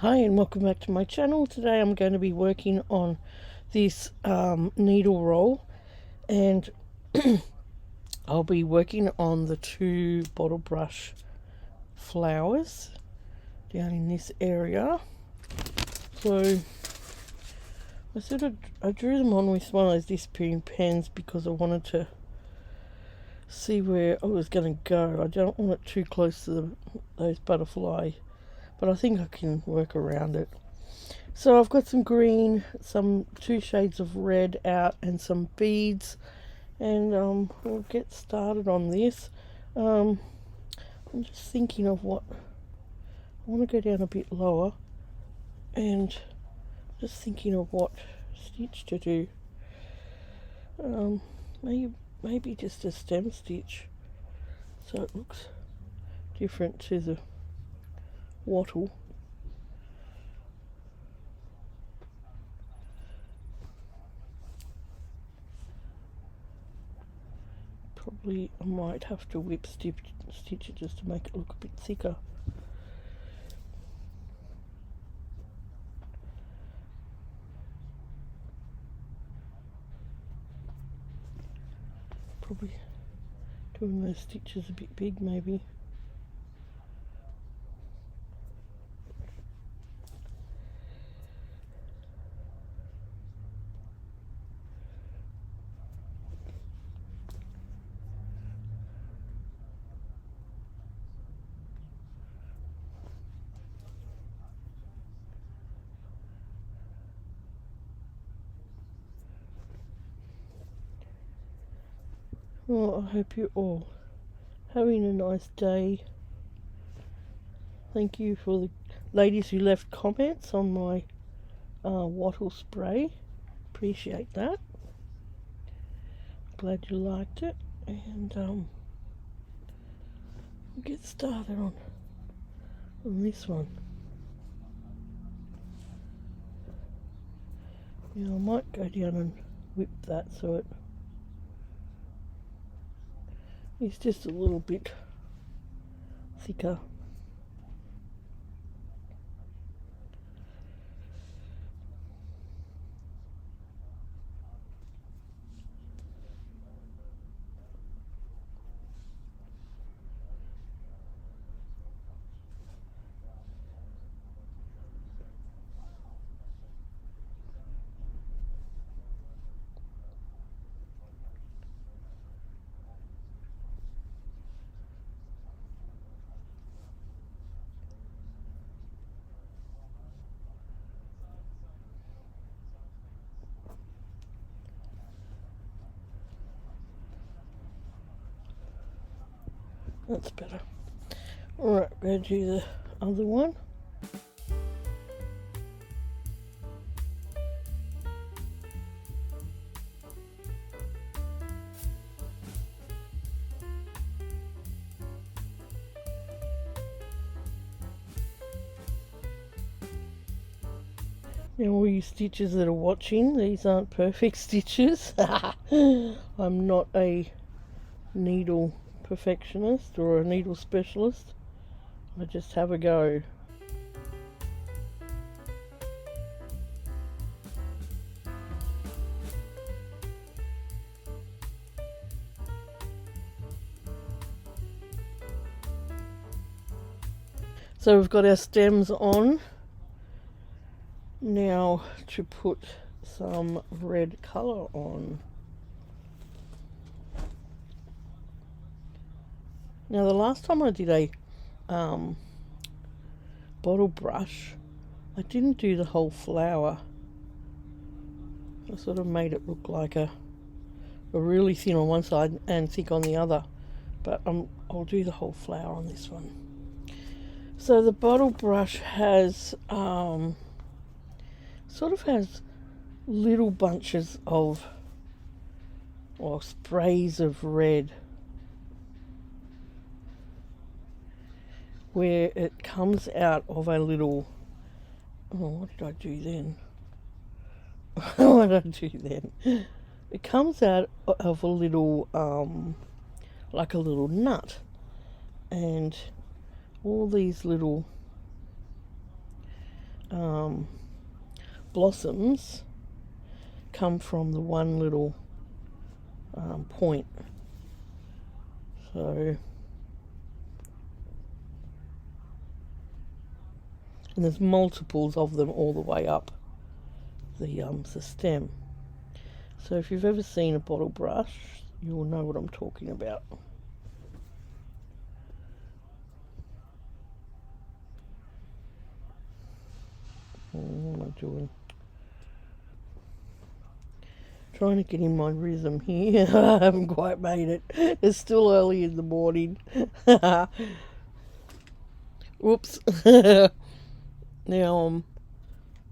Hi and welcome back to my channel. Today I'm going to be working on this needle roll, and I'll be working on the two bottle brush flowers down in this area. So I drew them on with one of those disappearing pens because I wanted to see where I was going to go. I don't want it too close to those butterfly, but I think I can work around it. So I've got some green, two shades of red out, and some beads, and we'll get started on this. I'm just thinking of what I want to go down a bit lower, and just thinking of what stitch to do. Maybe just a stem stitch, so it looks different to the wattle. Probably I might have to whip stitch it just to make it look a bit thicker. Probably doing those stitches a bit big maybe. Well, I hope you're all having a nice day. Thank you for the ladies who left comments on my wattle spray. Appreciate that. Glad you liked it. And we'll get started on this one. Yeah, I might go down and whip that so it is just a little bit thicker. That's better. Alright, we're going to do the other one. Now all you stitches that are watching, these aren't perfect stitches. I'm not a needle perfectionist or a needle specialist. I just have a go. So we've got our stems on. Now to put some red colour on. Now the last time I did a bottle brush, I didn't do the whole flower. I sort of made it look like a really thin on one side and thick on the other, but I'll do the whole flower on this one. So the bottle brush has sort of has little bunches of, or sprays of red, where it comes out of a little, what did I do then? What did I do then? It comes out of a little, like a little nut, and all these little blossoms come from the one little point. So, and there's multiples of them all the way up the stem. So if you've ever seen a bottle brush, you will know what I'm talking about. What am I doing? Trying to get in my rhythm here. I haven't quite made it. It's still early in the morning. Whoops. Now I'm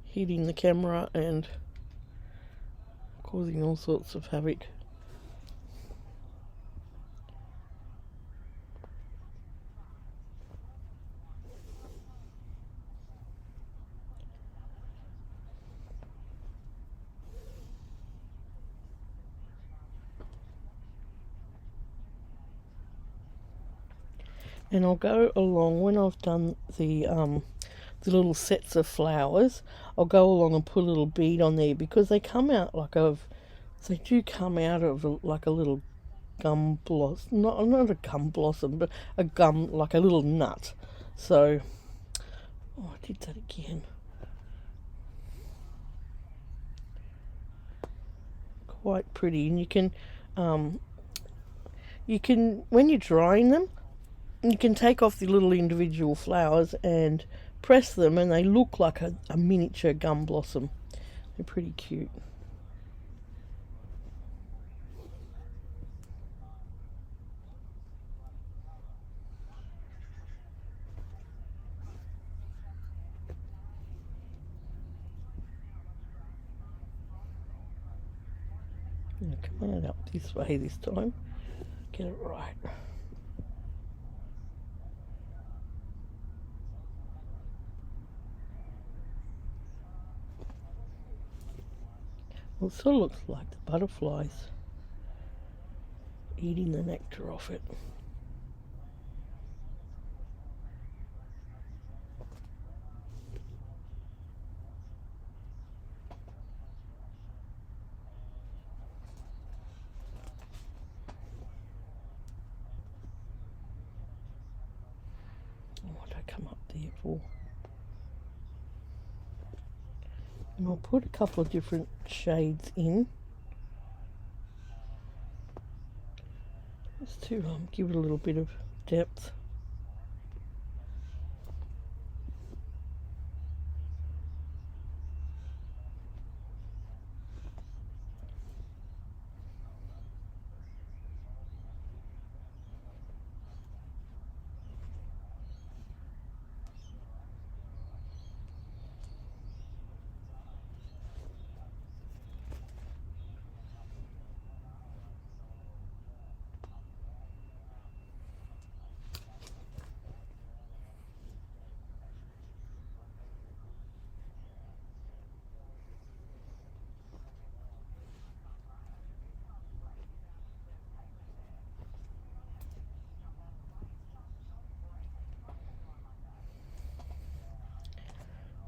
hitting the camera and causing all sorts of havoc. And I'll go along when I've done the little sets of flowers. I'll go along and put a little bead on there because they come out they do come out of like a little gum blossom, not a gum blossom, but a gum, like a little nut. So, oh, I did that again. Quite pretty, and you can when you're drying them, you can take off the little individual flowers and press them, and they look like a miniature gum blossom. They're pretty cute. Come on up this way this time. Get it right. Well, it sort of looks like the butterflies eating the nectar off it. What did I come up there for? And I'll put a couple of different shades in, just to give it a little bit of depth.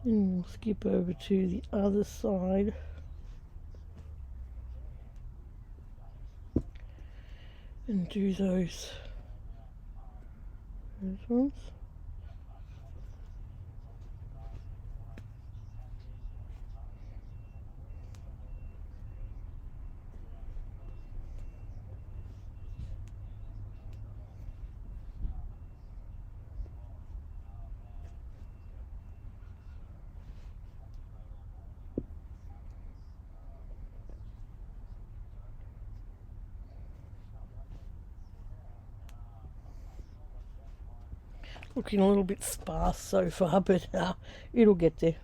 And we'll skip over to the other side. And do those ones. Looking a little bit sparse so far, but it'll get there.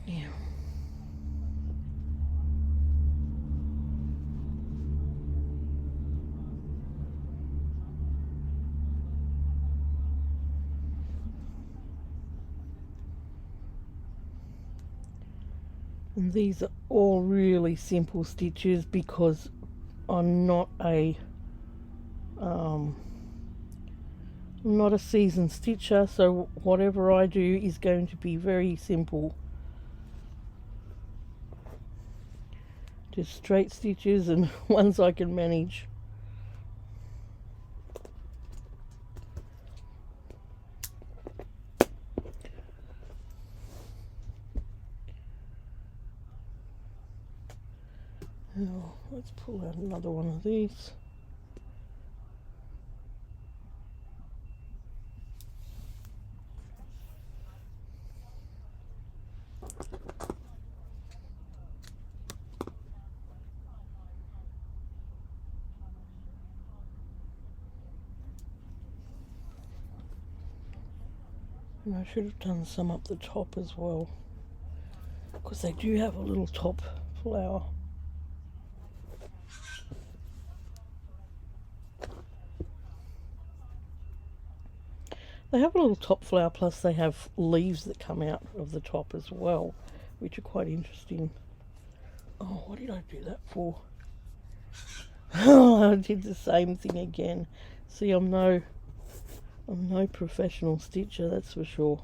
Yeah. And these are all really simple stitches because I'm not a seasoned stitcher, so whatever I do is going to be very simple. Just straight stitches and ones I can manage. Now, let's pull out another one of these. And I should have done some up the top as well, because they do have a little top flower. They have a little top flower, plus they have leaves that come out of the top as well, which are quite interesting. Oh, what did I do that for? Oh, I did the same thing again. See, I'm no professional stitcher, that's for sure.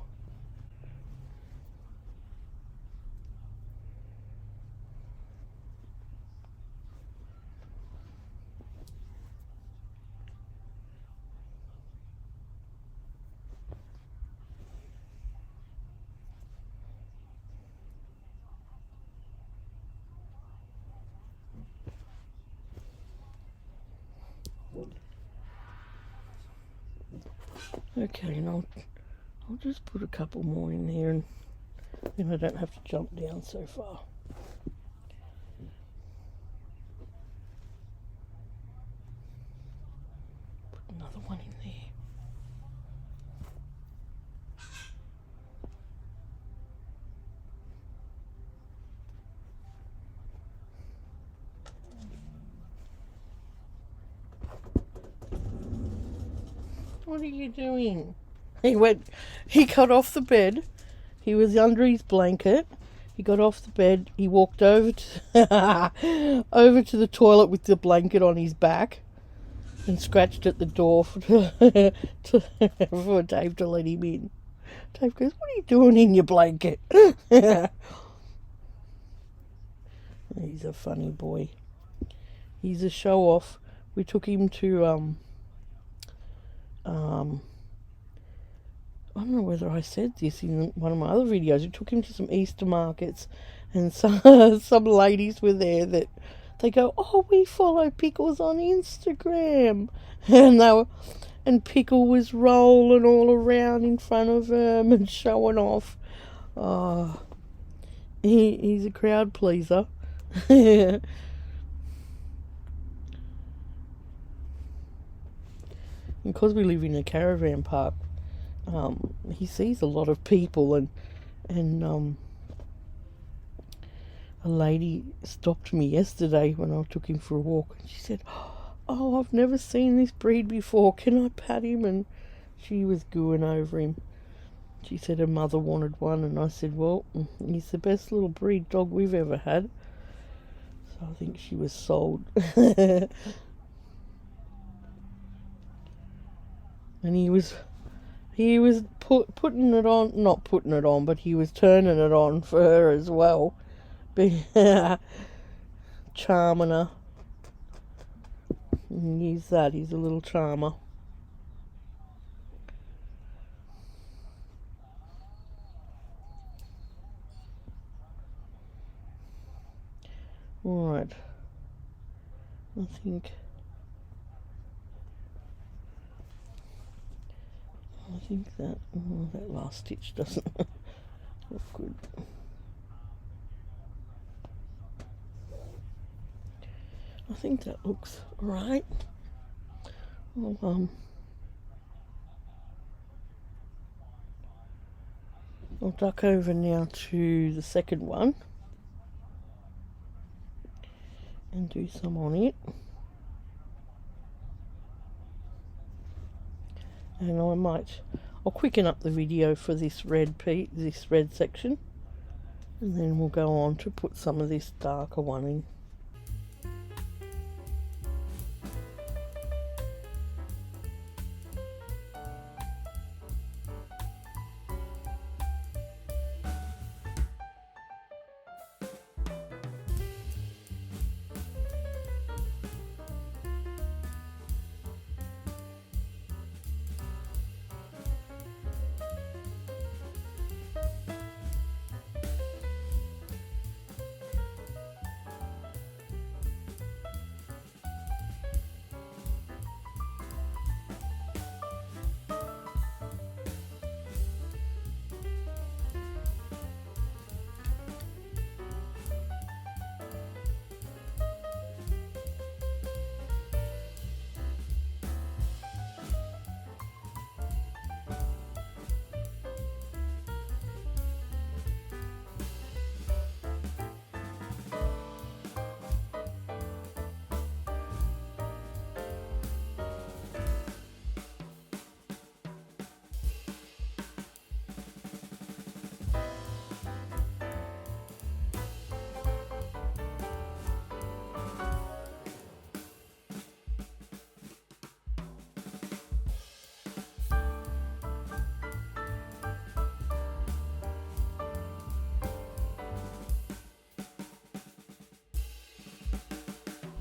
Okay, and I'll just put a couple more in there, and then I don't have to jump down so far. Put another one in there. What are you doing? He got off the bed. He was under his blanket. He got off the bed. He walked over to over to the toilet with the blanket on his back and scratched at the door for Dave to let him in. Dave goes, "What are you doing in your blanket?" He's a funny boy. He's a show off. We took him to I don't know whether I said this in one of my other videos. We took him to some Easter markets, and some ladies were there that they go, "Oh, we follow Pickles on Instagram," and Pickle was rolling all around in front of them and showing off. Oh, he's a crowd pleaser. Because we live in a caravan park, he sees a lot of people, and a lady stopped me yesterday when I took him for a walk, and she said, "Oh, I've never seen this breed before. Can I pat him?" And she was gooing over him. She said her mother wanted one, and I said, "Well, he's the best little breed dog we've ever had." So I think she was sold. And he was putting it on, not putting it on, but he was turning it on for her as well, charming her. And he's a little charmer. Right, I think that that last stitch doesn't look good. I think that looks right. I'll duck over now to the second one and do some on it. And I'll quicken up the video for this red section, And then we'll go on to put some of this darker one in.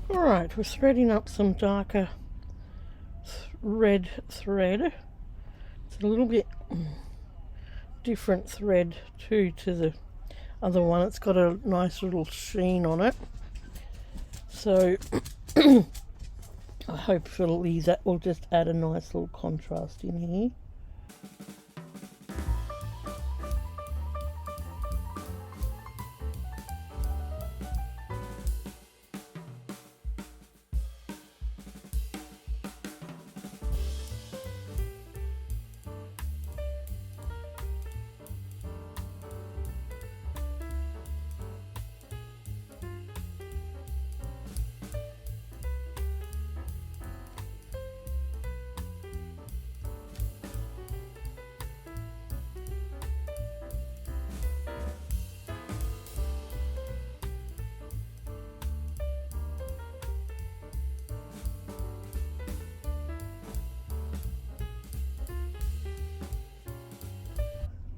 Alright, we're threading up some darker red thread. It's a little bit different thread too to the other one. It's got a nice little sheen on it. So hopefully that will just add a nice little contrast in here.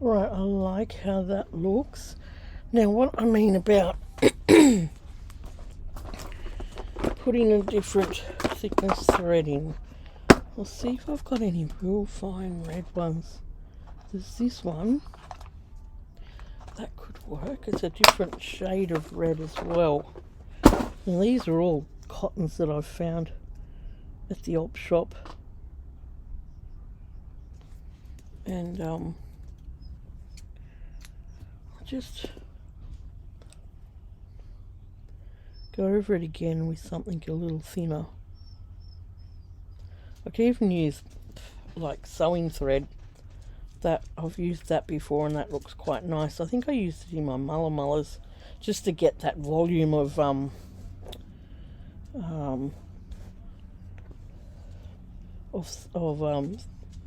Right, I like how that looks. Now what I mean about putting a different thickness thread in, I'll see if I've got any real fine red ones. There's this one, that could work. It's a different shade of red as well. And these are all cottons that I've found at the OpShop. And I'll just go over it again with something a little thinner. I can even use like sewing thread. That I've used that before and that looks quite nice. I think I used it in my mullers just to get that volume of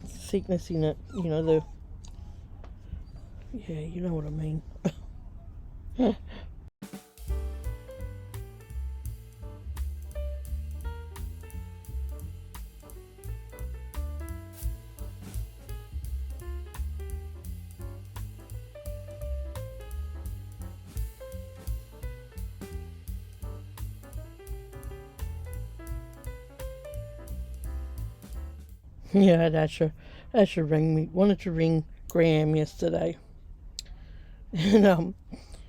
thickness in it, you know, the, yeah, you know what I mean. Yeah, Asher rang me, wanted to ring Graham yesterday. And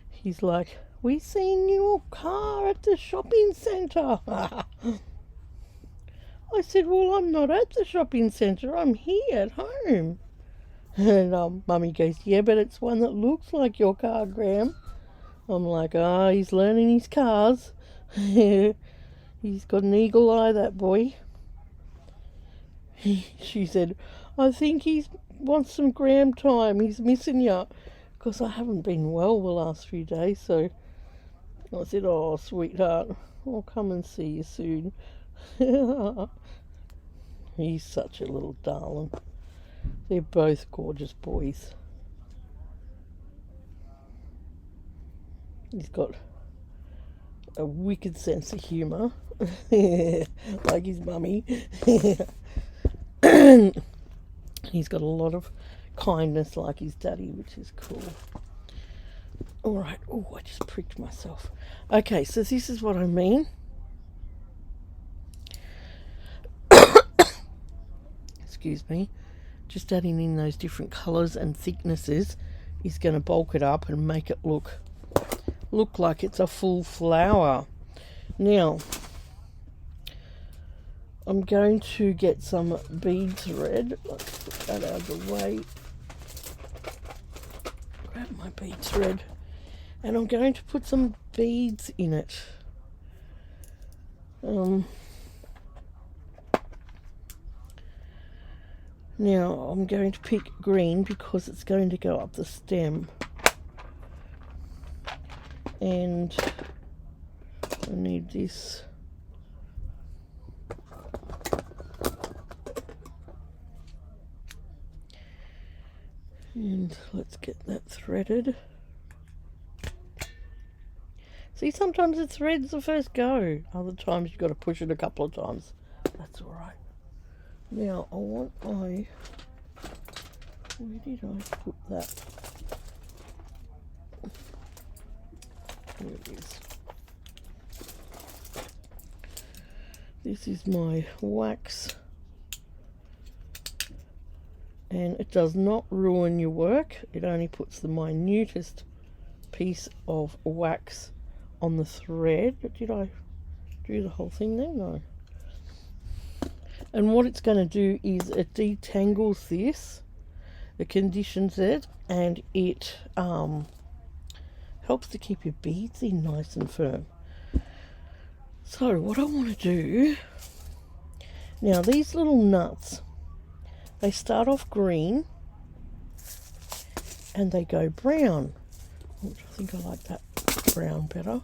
he's like, "We seen your car at the shopping centre." I said, "Well, I'm not at the shopping centre, I'm here at home." And Mummy goes, "Yeah, but it's one that looks like your car, Graham." I'm like, he's learning his cars. He's got an eagle eye, that boy. She said, "I think he wants some Graham time. He's missing you." Because I haven't been well the last few days, so I said, "Oh, sweetheart, I'll come and see you soon." He's such a little darling. They're both gorgeous boys. He's got a wicked sense of humour, like his mummy. He's got a lot of kindness like his daddy, which is cool. Alright, oh, I just pricked myself. Okay, so this is what I mean. Excuse me. Just adding in those different colours and thicknesses is going to bulk it up and make it look like it's a full flower. Now, I'm going to get some bead thread. Let's put that out of the way. Grab my bead thread. And I'm going to put some beads in it. Now, I'm going to pick green because it's going to go up the stem. And I need this. And let's get that threaded. See, sometimes the thread's the first go. Other times you've got to push it a couple of times. That's all right. Now, I want my... Where did I put that? There it is. This is my wax. And it does not ruin your work. It only puts the minutest piece of wax on the thread. But did I do the whole thing there? No. And what it's going to do is it detangles this, it conditions it, and it helps to keep your beads in nice and firm. So what I want to do now, these little nuts, they start off green and they go brown, which I think I like that brown better.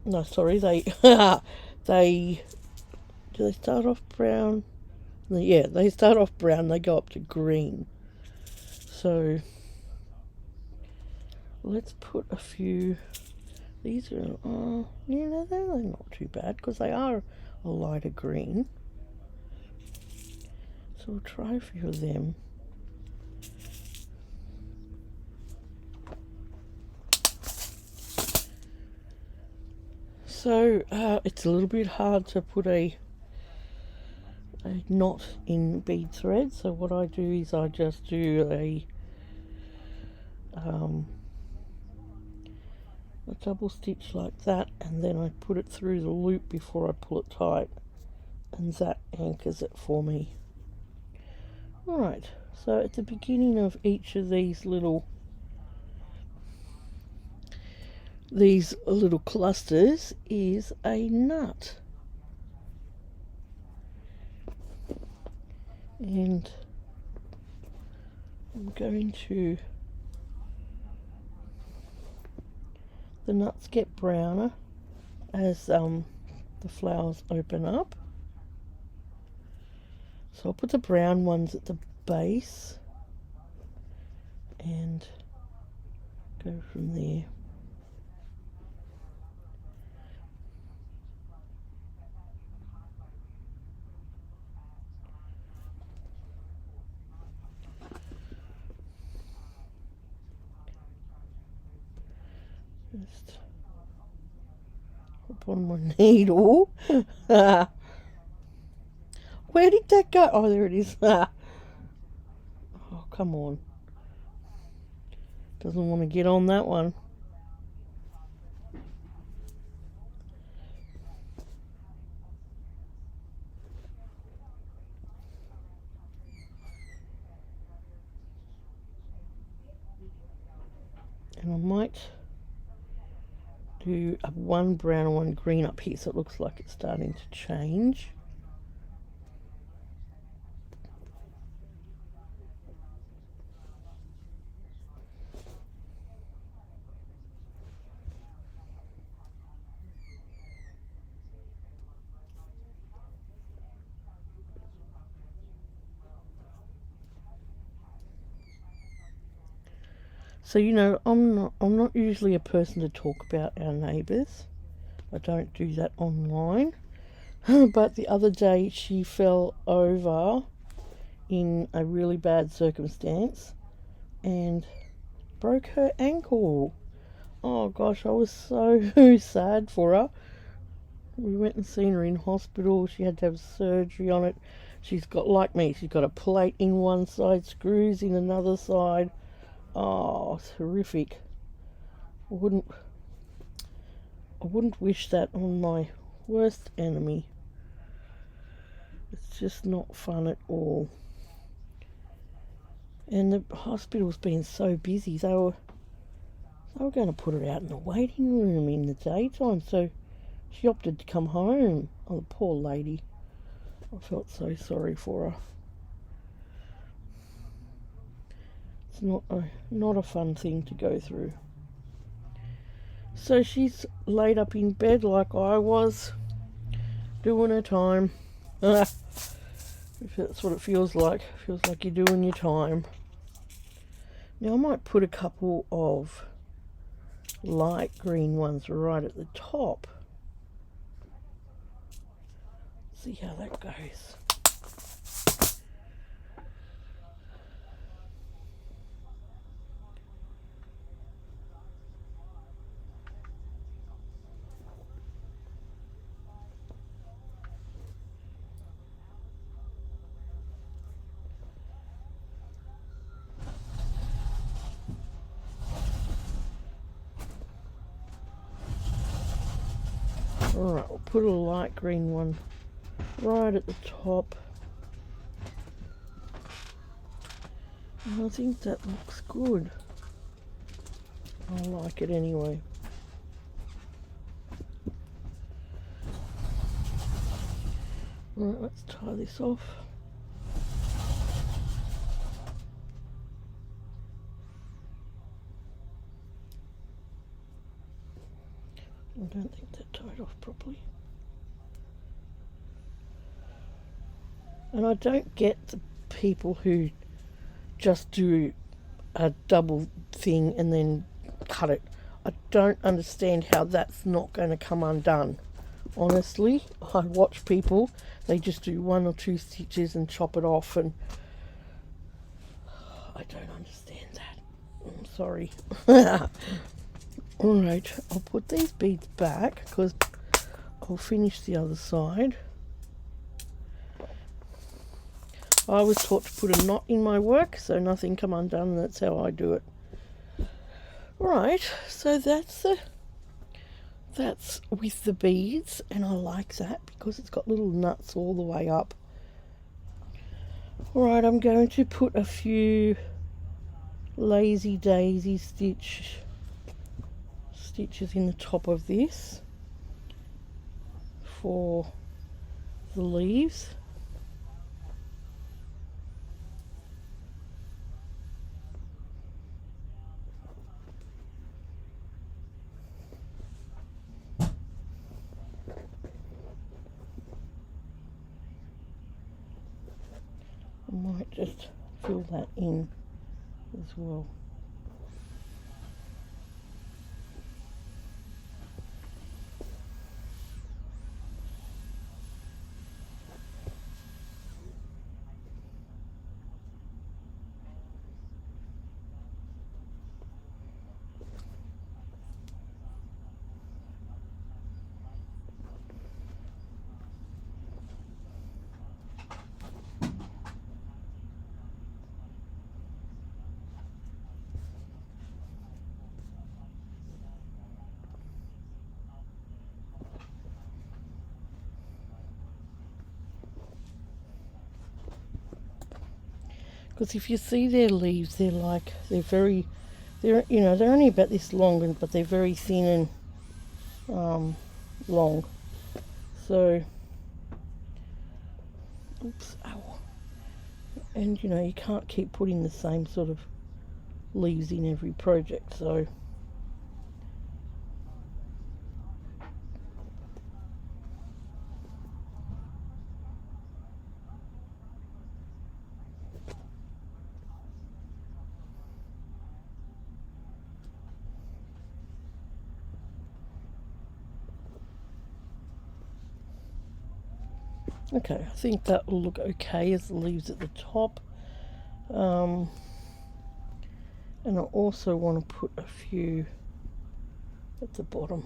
No, sorry, do they start off brown? Yeah, they start off brown, they go up to green. So let's put a few. These are, they're not too bad because they are a lighter green. So we'll try a few of them. So it's a little bit hard to put a knot in bead thread. So what I do is I just do a double stitch like that, and then I put it through the loop before I pull it tight, and that anchors it for me. Alright, so at the beginning of each of these little clusters is a nut, and I'm going to, the nuts get browner as the flowers open up, so I'll put the brown ones at the base and go from there. Just hop on my needle. Where did that go? Oh, there it is. Oh, come on. Doesn't want to get on that one. And I might do one brown and one green up here, so it looks like it's starting to change. So you know, I'm not usually a person to talk about our neighbours. I don't do that online. But the other day she fell over in a really bad circumstance and broke her ankle. Oh gosh, I was so sad for her. We went and seen her in hospital. She had to have surgery on it. She's got, like me, she's got a plate in one side, screws in another side. Oh, it's horrific. I wouldn't wish that on my worst enemy. It's just not fun at all. And the hospital's been so busy. They were going to put her out in the waiting room in the daytime, so she opted to come home. Oh, the poor lady. I felt so sorry for her. It's not a fun thing to go through. So she's laid up in bed like I was, doing her time. If that's what it feels like. Feels like you're doing your time. Now I might put a couple of light green ones right at the top. See how that goes. Alright, we'll put a light green one right at the top. And I think that looks good. I like it anyway. Alright, let's tie this off. I don't think that tied off properly. And I don't get the people who just do a double thing and then cut it. I don't understand how that's not going to come undone. Honestly, I watch people, they just do 1 or 2 stitches and chop it off, and I don't understand that. I'm sorry. Alright, I'll put these beads back because I'll finish the other side. I was taught to put a knot in my work so nothing come undone. That's how I do it. Right, so that's with the beads, and I like that because it's got little nuts all the way up. Alright, I'm going to put a few lazy daisy stitches in the top of this for the leaves. I might just fill that in as well. Because if you see their leaves, they're only about this long, but they're very thin and long. So, oops, ow. And you can't keep putting the same sort of leaves in every project, so Okay, I think that will look okay as the leaves at the top. And I also want to put a few at the bottom.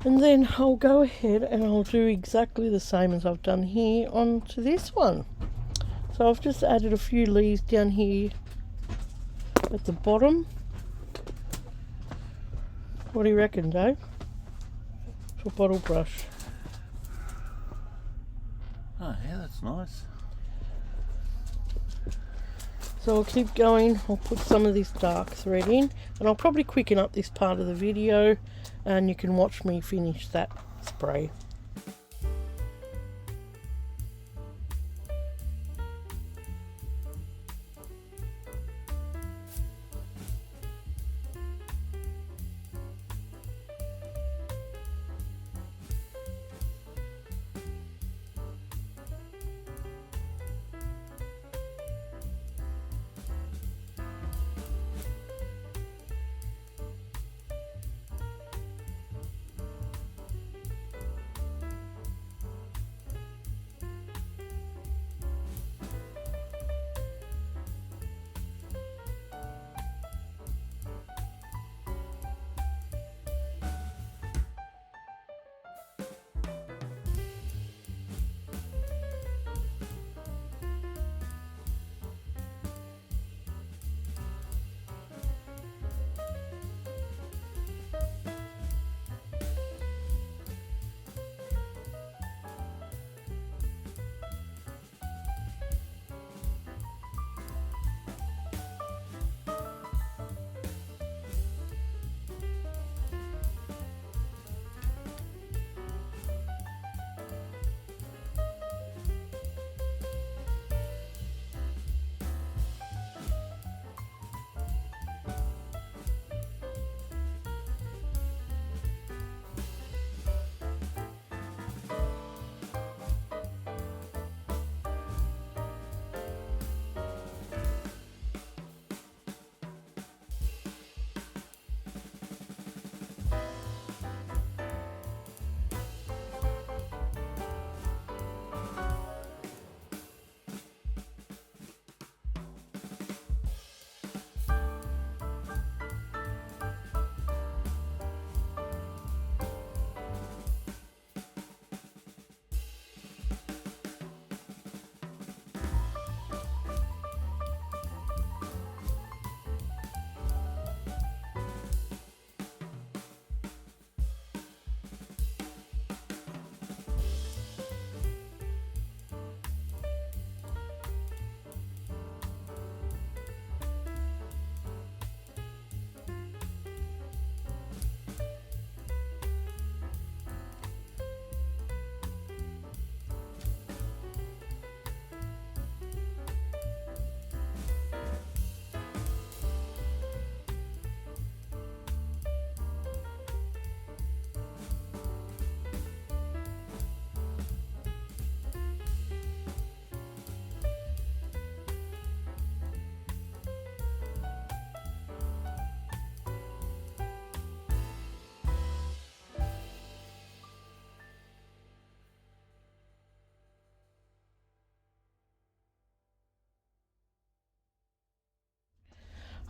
And then I'll go ahead and I'll do exactly the same as I've done here onto this one. So I've just added a few leaves down here at the bottom. What do you reckon, Dave? For bottle brush. Oh yeah, that's nice. So I'll keep going. I'll put some of this dark thread in, and I'll probably quicken up this part of the video and you can watch me finish that spray.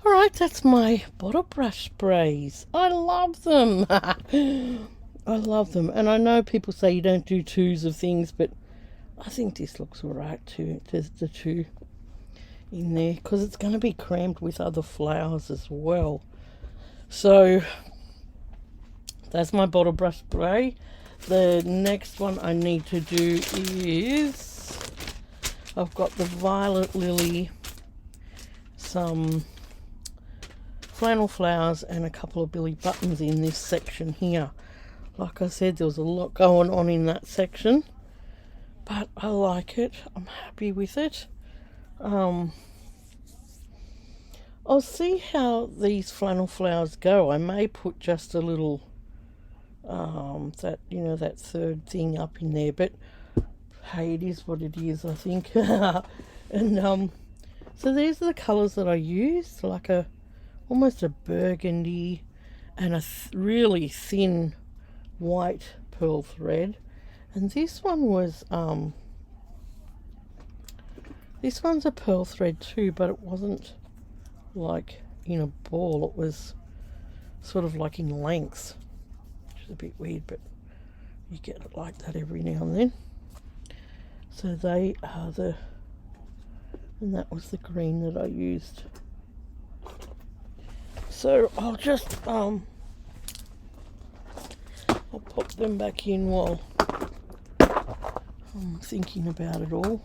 Alright, that's my bottle brush sprays. I love them. I love them. And I know people say you don't do twos of things, but I think this looks alright too. There's the two in there because it's going to be crammed with other flowers as well. So that's my bottle brush spray. The next one I need to do is I've got the Violet Lily, some flannel flowers and a couple of billy buttons in this section here. Like I said, there was a lot going on in that section, but I like it. I'm happy with it. I'll see how these flannel flowers go. I may put just a little that third thing up in there, but hey, it is what it is, I think. And so these are the colours that I used, like almost a burgundy and a really thin white pearl thread. And this one was this one's a pearl thread too, but it wasn't like in a ball, it was sort of like in lengths, which is a bit weird, but you get it like that every now and then. So they are and that was the green that I used. So I'll just I'll pop them back in while I'm thinking about it all.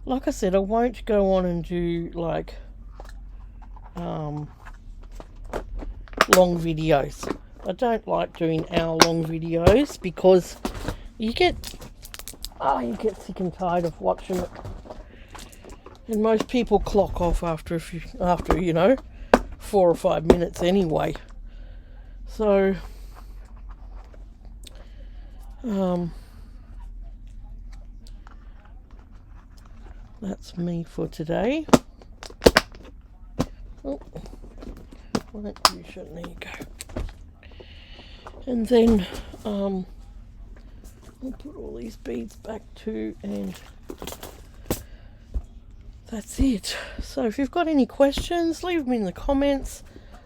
Like I said, I won't go on and do like long videos. I don't like doing hour-long videos because you get sick and tired of watching it, and most people clock off after 4 or 5 minutes anyway. So that's me for today. Oh, well, there you go. And then I'll put all these beads back too, and that's it. So if you've got any questions, leave them in the comments.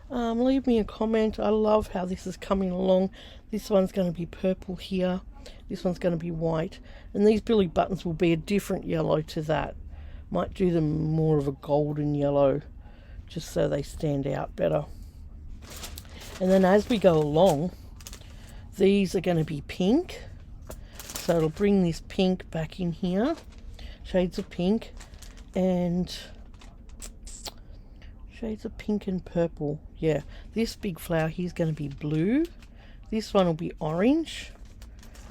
Leave me a comment. I love how this is coming along. This one's going to be purple here. This one's going to be white. And these billy buttons will be a different yellow to that. Might do them more of a golden yellow, just so they stand out better. And then as we go along, these are going to be pink. So it'll bring this pink back in here. Shades of pink and shades of pink and purple. Yeah, this big flower here is going to be blue. This one will be orange.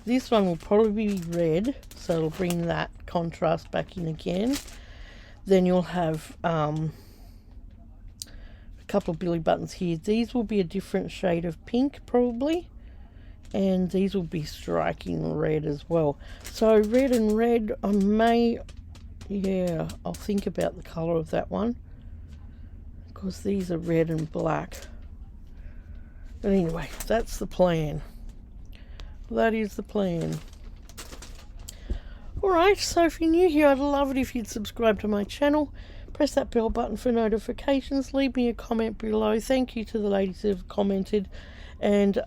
This one will probably be red, so it'll bring that contrast back in again. Then you'll have a couple of billy buttons here. These will be a different shade of pink probably, and these will be striking red as well. So red and red, I may, yeah, I'll think about the colour of that one, because these are red and black. But anyway, that's the plan. That is the plan. Alright, so if you're new here, I'd love it if you'd subscribe to my channel. Press that bell button for notifications. Leave me a comment below. Thank you to the ladies who have commented. And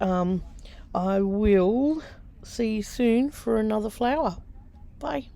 I will see you soon for another flower. Bye.